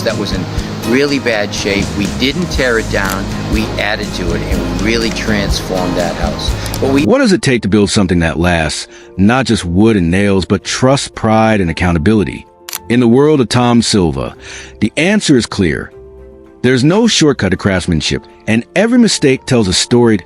that was in really bad shape. We didn't tear it down, we added to it, and we really transformed that house. What does it take to build something that lasts? Not just wood and nails, but trust, pride, and accountability. In the world of Tom Silva, the answer is clear. There's no shortcut to craftsmanship, and every mistake tells a story.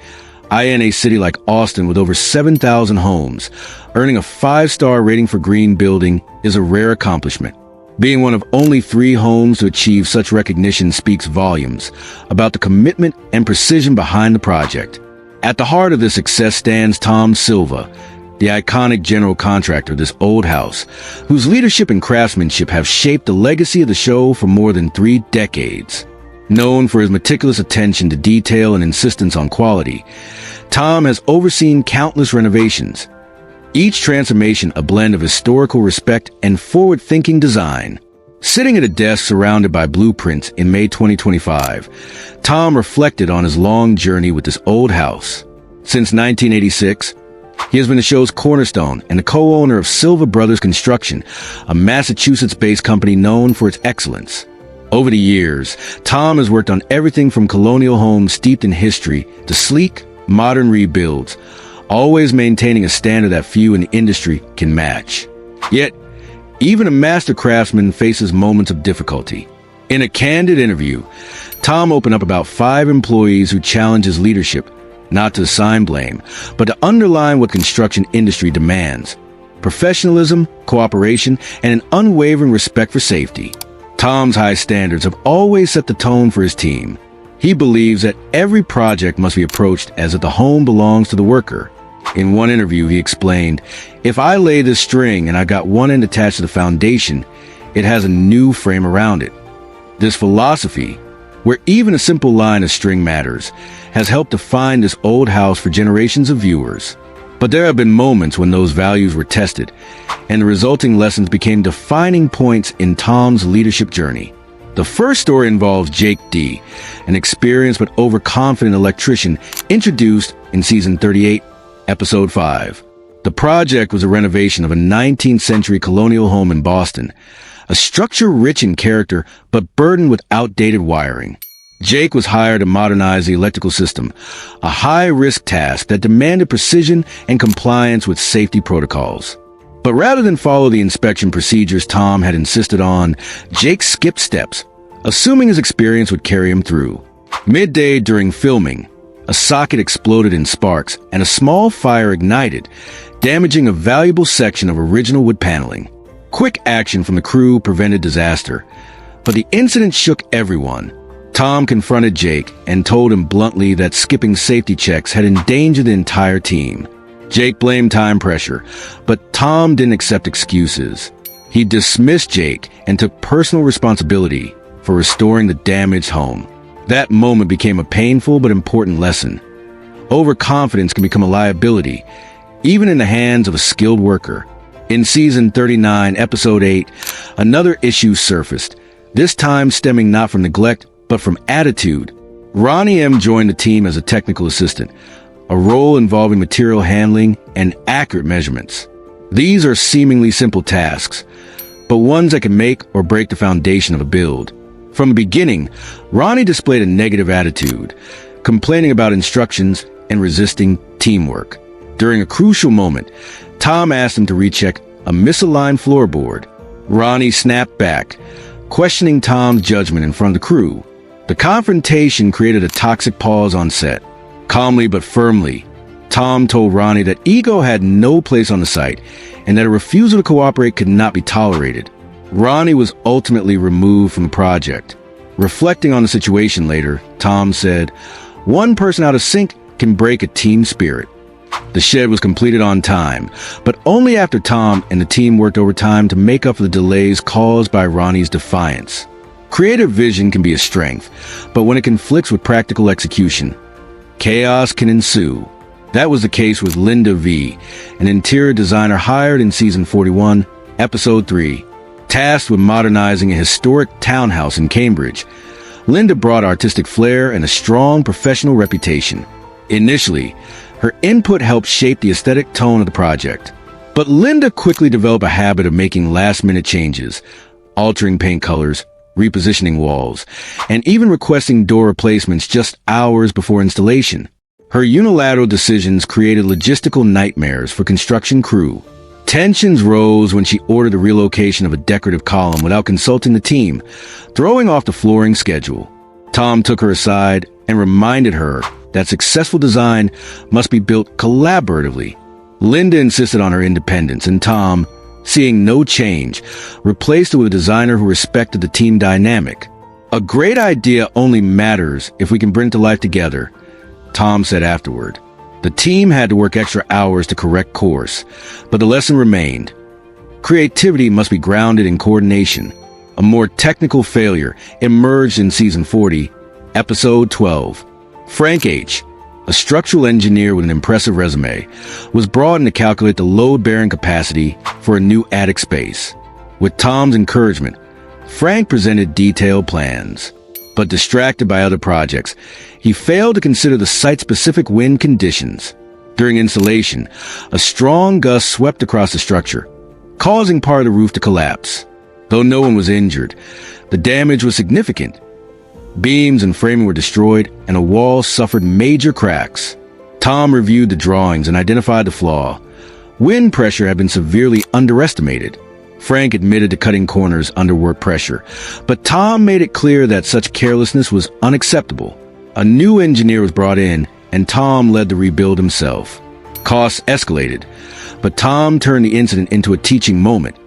In a city like Austin with over 7,000 homes, earning a 5-star rating for green building is a rare accomplishment. Being one of only 3 homes to achieve such recognition speaks volumes about the commitment and precision behind the project. At the heart of this success stands Tom Silva, the iconic general contractor of this old house, whose leadership and craftsmanship have shaped the legacy of the show for more than 3 decades. Known for his meticulous attention to detail and insistence on quality, Tom has overseen countless renovations, each transformation a blend of historical respect and forward-thinking design. Sitting at a desk surrounded by blueprints in May 2025, Tom reflected on his long journey with this old house. Since 1986, he has been the show's cornerstone and the co-owner of Silva Brothers Construction, a Massachusetts-based company known for its excellence. Over the years, Tom has worked on everything from colonial homes steeped in history to sleek, modern rebuilds, always maintaining a standard that few in the industry can match. Yet, even a master craftsman faces moments of difficulty. In a candid interview, Tom opened up about 5 employees who challenged his leadership, not to assign blame, but to underline what construction industry demands: professionalism, cooperation, and an unwavering respect for safety. Tom's high standards have always set the tone for his team. He believes that every project must be approached as if the home belongs to the worker. In one interview, he explained, "If I lay this string and I got one end attached to the foundation, it has a new frame around it." This philosophy, where even a simple line of string matters, has helped define this old house for generations of viewers. But there have been moments when those values were tested, and the resulting lessons became defining points in Tom's leadership journey. The first story involves Jake D., an experienced but overconfident electrician introduced in Season 38, Episode 5. The project was a renovation of a 19th century colonial home in Boston, a structure rich in character but burdened with outdated wiring. Jake was hired to modernize the electrical system, a high-risk task that demanded precision and compliance with safety protocols. But rather than follow the inspection procedures Tom had insisted on, Jake skipped steps, assuming his experience would carry him through. Midday during filming, a socket exploded in sparks and a small fire ignited, damaging a valuable section of original wood paneling. Quick action from the crew prevented disaster, but the incident shook everyone. Tom confronted Jake and told him bluntly that skipping safety checks had endangered the entire team. Jake blamed time pressure, but Tom didn't accept excuses. He dismissed Jake and took personal responsibility for restoring the damaged home. That moment became a painful but important lesson. Overconfidence can become a liability, even in the hands of a skilled worker. In Season 39, Episode 8, another issue surfaced, this time stemming not from neglect, but from attitude. Ronnie M. joined the team as a technical assistant, a role involving material handling and accurate measurements. These are seemingly simple tasks, but ones that can make or break the foundation of a build. From the beginning, Ronnie displayed a negative attitude, complaining about instructions and resisting teamwork. During a crucial moment, Tom asked him to recheck a misaligned floorboard. Ronnie snapped back, questioning Tom's judgment in front of the crew. The confrontation created a toxic pause on set. Calmly but firmly, Tom told Ronnie that ego had no place on the site and that a refusal to cooperate could not be tolerated. Ronnie was ultimately removed from the project. Reflecting on the situation later, Tom said, "One person out of sync can break a team spirit." The shed was completed on time, but only after Tom and the team worked overtime to make up for the delays caused by Ronnie's defiance. Creative vision can be a strength, but when it conflicts with practical execution, chaos can ensue. That was the case with Linda V., an interior designer hired in Season 41, Episode 3. Tasked with modernizing a historic townhouse in Cambridge, Linda brought artistic flair and a strong professional reputation. Initially, her input helped shape the aesthetic tone of the project. But Linda quickly developed a habit of making last-minute changes, altering paint colors, repositioning walls, and even requesting door replacements just hours before installation. Her unilateral decisions created logistical nightmares for construction crew. Tensions rose when she ordered the relocation of a decorative column without consulting the team, throwing off the flooring schedule. Tom took her aside and reminded her that successful design must be built collaboratively. Linda insisted on her independence, and Tom, seeing no change, replaced it with a designer who respected the team dynamic. "A great idea only matters if we can bring it to life together," Tom said afterward. The team had to work extra hours to correct course, but the lesson remained. Creativity must be grounded in coordination. A more technical failure emerged in Season 40, Episode 12. Frank H., a structural engineer with an impressive resume, was brought in to calculate the load-bearing capacity for a new attic space. With Tom's encouragement, Frank presented detailed plans. But distracted by other projects, he failed to consider the site-specific wind conditions. During installation, a strong gust swept across the structure, causing part of the roof to collapse. Though no one was injured, the damage was significant. Beams and framing were destroyed, and a wall suffered major cracks. Tom reviewed the drawings and identified the flaw. Wind pressure had been severely underestimated. Frank admitted to cutting corners under work pressure, but Tom made it clear that such carelessness was unacceptable. A new engineer was brought in, and Tom led the rebuild himself. Costs escalated, but Tom turned the incident into a teaching moment,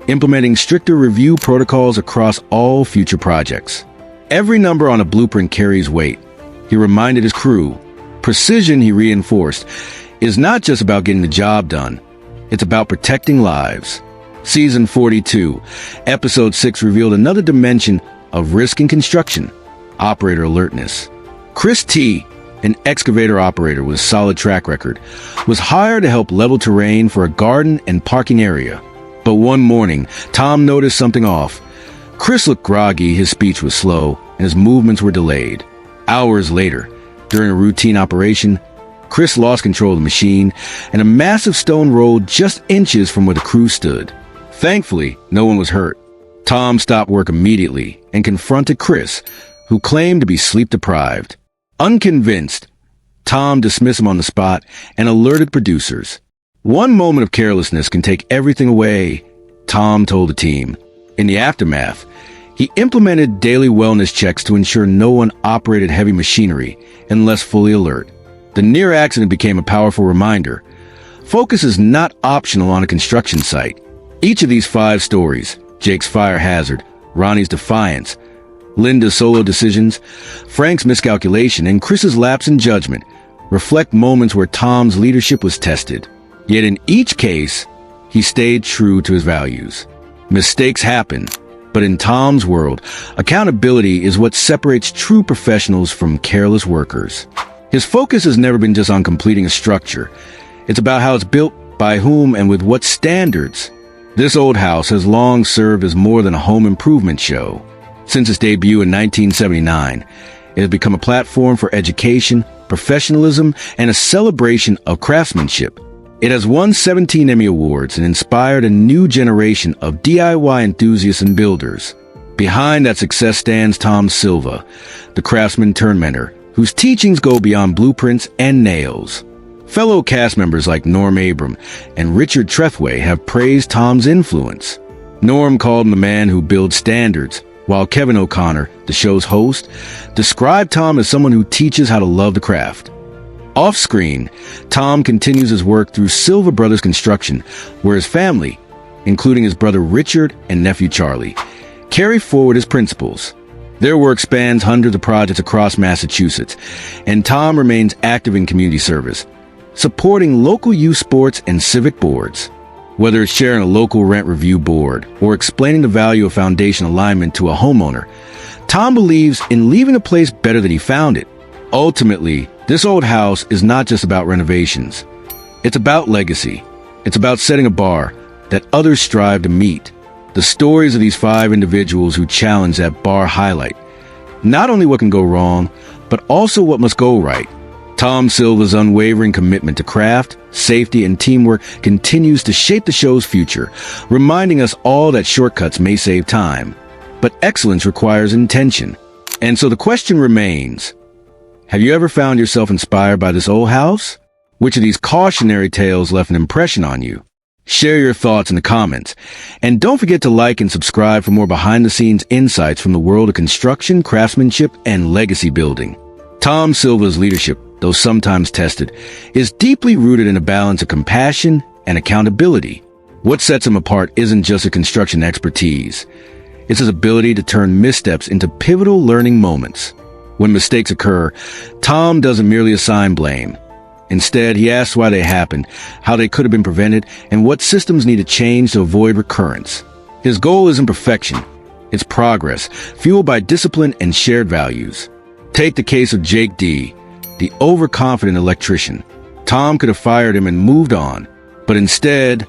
implementing stricter review protocols across all future projects. Every number on a blueprint carries weight, he reminded his crew. Precision, he reinforced, is not just about getting the job done. It's about protecting lives. Season 42, Episode 6 revealed another dimension of risk in construction: operator alertness. Chris T., an excavator operator with a solid track record, was hired to help level terrain for a garden and parking area. But one morning, Tom noticed something off. Chris looked groggy, his speech was slow, and his movements were delayed. Hours later, during a routine operation, Chris lost control of the machine, and a massive stone rolled just inches from where the crew stood. Thankfully, no one was hurt. Tom stopped work immediately and confronted Chris, who claimed to be sleep-deprived. Unconvinced, Tom dismissed him on the spot and alerted producers. "One moment of carelessness can take everything away," Tom told the team. In the aftermath, he implemented daily wellness checks to ensure no one operated heavy machinery unless fully alert. The near accident became a powerful reminder. Focus is not optional on a construction site. Each of these 5 stories, Jake's fire hazard, Ronnie's defiance, Linda's solo decisions, Frank's miscalculation, and Chris's lapse in judgment, reflect moments where Tom's leadership was tested. Yet in each case, he stayed true to his values. Mistakes happen, but in Tom's world, accountability is what separates true professionals from careless workers. His focus has never been just on completing a structure. It's about how it's built, by whom, and with what standards. This old house has long served as more than a home improvement show. Since its debut in 1979, it has become a platform for education, professionalism, and a celebration of craftsmanship. It has won 17 Emmy Awards and inspired a new generation of DIY enthusiasts and builders. Behind that success stands Tom Silva, the craftsman turned mentor, whose teachings go beyond blueprints and nails. Fellow cast members like Norm Abram and Richard Trethway have praised Tom's influence. Norm called him the man who builds standards, while Kevin O'Connor, the show's host, described Tom as someone who teaches how to love the craft. Off-screen, Tom continues his work through Silva Brothers Construction, where his family, including his brother Richard and nephew Charlie, carry forward his principles. Their work spans hundreds of projects across Massachusetts, and Tom remains active in community service, supporting local youth sports and civic boards. Whether it's chairing a local rent review board or explaining the value of foundation alignment to a homeowner, Tom believes in leaving a place better than he found it. Ultimately, this old house is not just about renovations. It's about legacy. It's about setting a bar that others strive to meet. The stories of these 5 individuals who challenge that bar highlight not only what can go wrong, but also what must go right. Tom Silva's unwavering commitment to craft, safety, and teamwork continues to shape the show's future, reminding us all that shortcuts may save time, but excellence requires intention. And so the question remains, have you ever found yourself inspired by this old house? Which of these cautionary tales left an impression on you? Share your thoughts in the comments. And don't forget to like and subscribe for more behind-the-scenes insights from the world of construction, craftsmanship, and legacy building. Tom Silva's leadership, though sometimes tested, is deeply rooted in a balance of compassion and accountability. What sets him apart isn't just his construction expertise. It's his ability to turn missteps into pivotal learning moments. When mistakes occur, Tom doesn't merely assign blame. Instead, he asks why they happened, how they could have been prevented, and what systems need to change to avoid recurrence. His goal isn't perfection. It's progress, fueled by discipline and shared values. Take the case of Jake D., the overconfident electrician. Tom could have fired him and moved on, but instead,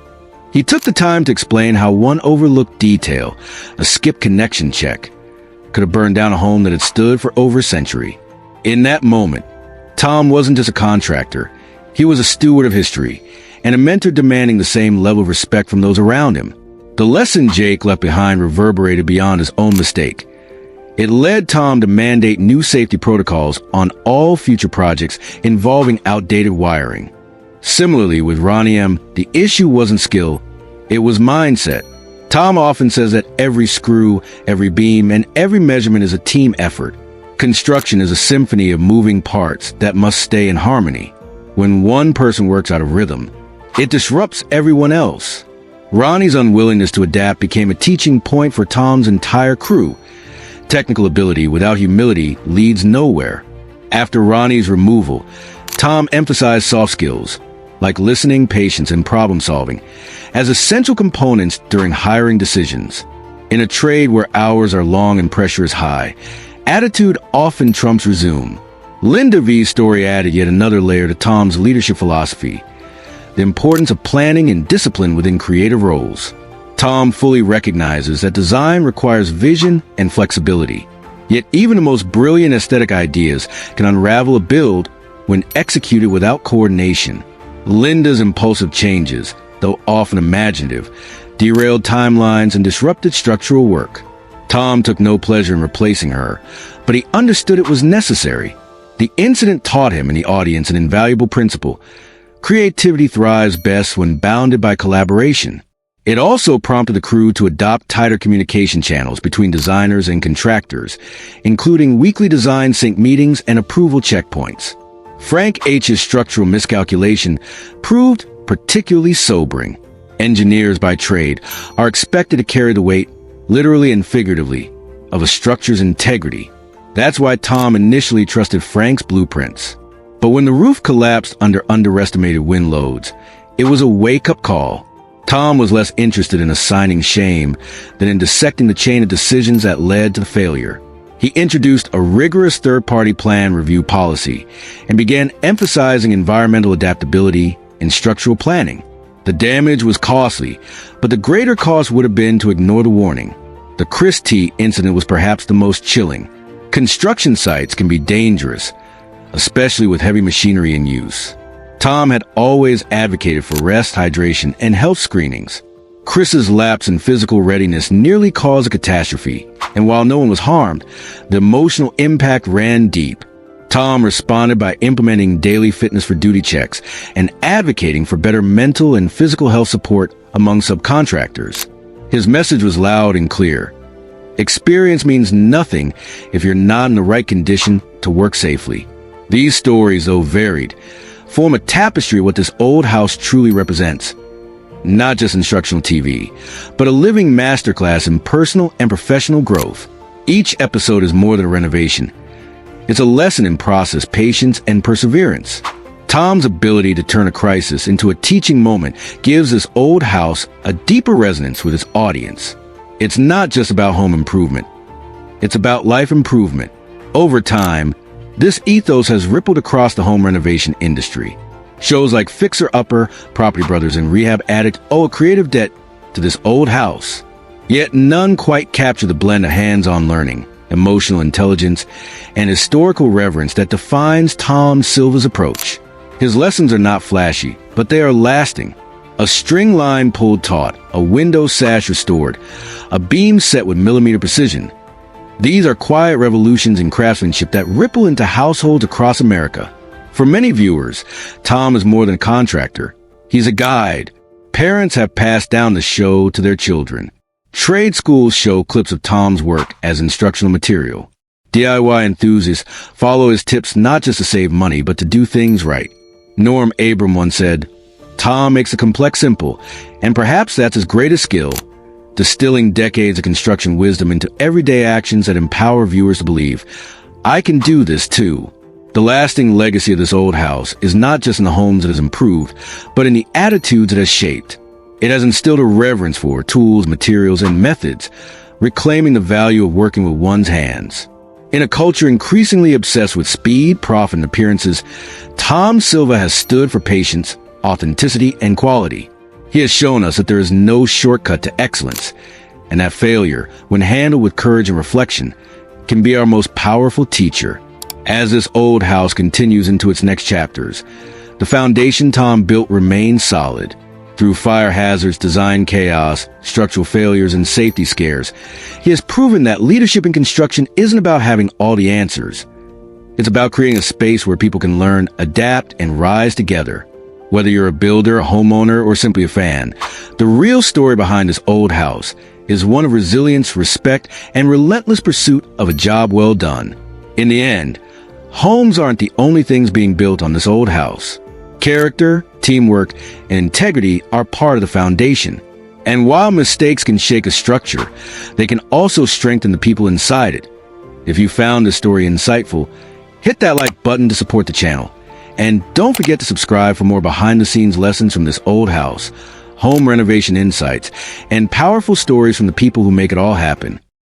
he took the time to explain how one overlooked detail, a skipped connection check, could have burned down a home that had stood for over a century. In that moment, Tom wasn't just a contractor. He was a steward of history, and a mentor demanding the same level of respect from those around him. The lesson Jake left behind reverberated beyond his own mistake. It led Tom to mandate new safety protocols on all future projects involving outdated wiring. Similarly, with Romania, the issue wasn't skill, it was mindset. Tom often says that every screw, every beam, and every measurement is a team effort. Construction is a symphony of moving parts that must stay in harmony. When one person works out of rhythm, it disrupts everyone else. Ronnie's unwillingness to adapt became a teaching point for Tom's entire crew. Technical ability without humility leads nowhere. After Ronnie's removal, Tom emphasized soft skills, like listening, patience, and problem-solving, as essential components during hiring decisions. In a trade where hours are long and pressure is high, attitude often trumps resume. Linda V's story added yet another layer to Tom's leadership philosophy, the importance of planning and discipline within creative roles. Tom fully recognizes that design requires vision and flexibility, yet even the most brilliant aesthetic ideas can unravel a build when executed without coordination. Linda's impulsive changes, though often imaginative, derailed timelines and disrupted structural work. Tom took no pleasure in replacing her, but he understood it was necessary. The incident taught him and the audience an invaluable principle. Creativity thrives best when bounded by collaboration. It also prompted the crew to adopt tighter communication channels between designers and contractors, including weekly design sync meetings and approval checkpoints. Frank H's structural miscalculation proved particularly sobering. Engineers by trade are expected to carry the weight, literally and figuratively, of a structure's integrity. That's why Tom initially trusted Frank's blueprints. But when the roof collapsed under underestimated wind loads, it was a wake-up call. Tom was less interested in assigning shame than in dissecting the chain of decisions that led to the failure. He introduced a rigorous third-party plan review policy and began emphasizing environmental adaptability and structural planning. The damage was costly, but the greater cost would have been to ignore the warning. The Chris T incident was perhaps the most chilling. Construction sites can be dangerous, especially with heavy machinery in use. Tom had always advocated for rest, hydration, and health screenings. Chris's lapse in physical readiness nearly caused a catastrophe, and while no one was harmed, the emotional impact ran deep. Tom responded by implementing daily fitness for duty checks and advocating for better mental and physical health support among subcontractors. His message was loud and clear. Experience means nothing if you're not in the right condition to work safely. These stories, though varied, form a tapestry of what this old house truly represents. Not just instructional TV, but a living masterclass in personal and professional growth. Each episode is more than a renovation. It's a lesson in process, patience, and perseverance. Tom's ability to turn a crisis into a teaching moment gives this old house a deeper resonance with its audience. It's not just about home improvement. It's about life improvement. Over time, this ethos has rippled across the home renovation industry. Shows like Fixer Upper, Property Brothers, and Rehab Addict owe a creative debt to this old house. Yet none quite capture the blend of hands-on learning, emotional intelligence, and historical reverence that defines Tom Silva's approach. His lessons are not flashy, but they are lasting. A string line pulled taut, a window sash restored, a beam set with millimeter precision. These are quiet revolutions in craftsmanship that ripple into households across America. For many viewers, Tom is more than a contractor. He's a guide. Parents have passed down the show to their children. Trade schools show clips of Tom's work as instructional material. DIY enthusiasts follow his tips not just to save money, but to do things right. Norm Abram once said, "Tom makes the complex simple, and perhaps that's his greatest skill, distilling decades of construction wisdom into everyday actions that empower viewers to believe, I can do this too." The lasting legacy of this old house is not just in the homes it has improved, but in the attitudes it has shaped. It has instilled a reverence for tools, materials, and methods, reclaiming the value of working with one's hands. In a culture increasingly obsessed with speed, profit, and appearances, Tom Silva has stood for patience, authenticity, and quality. He has shown us that there is no shortcut to excellence, and that failure, when handled with courage and reflection, can be our most powerful teacher. As this old house continues into its next chapters, the foundation Tom built remains solid. Through fire hazards, design chaos, structural failures, and safety scares, he has proven that leadership in construction isn't about having all the answers. It's about creating a space where people can learn, adapt, and rise together. Whether you're a builder, a homeowner, or simply a fan, the real story behind this old house is one of resilience, respect, and relentless pursuit of a job well done. In the end, homes aren't the only things being built on this old house. Character, teamwork, and integrity are part of the foundation. And while mistakes can shake a structure, they can also strengthen the people inside it. If you found this story insightful, hit that like button to support the channel. And don't forget to subscribe for more behind-the-scenes lessons from this old house, home renovation insights, and powerful stories from the people who make it all happen.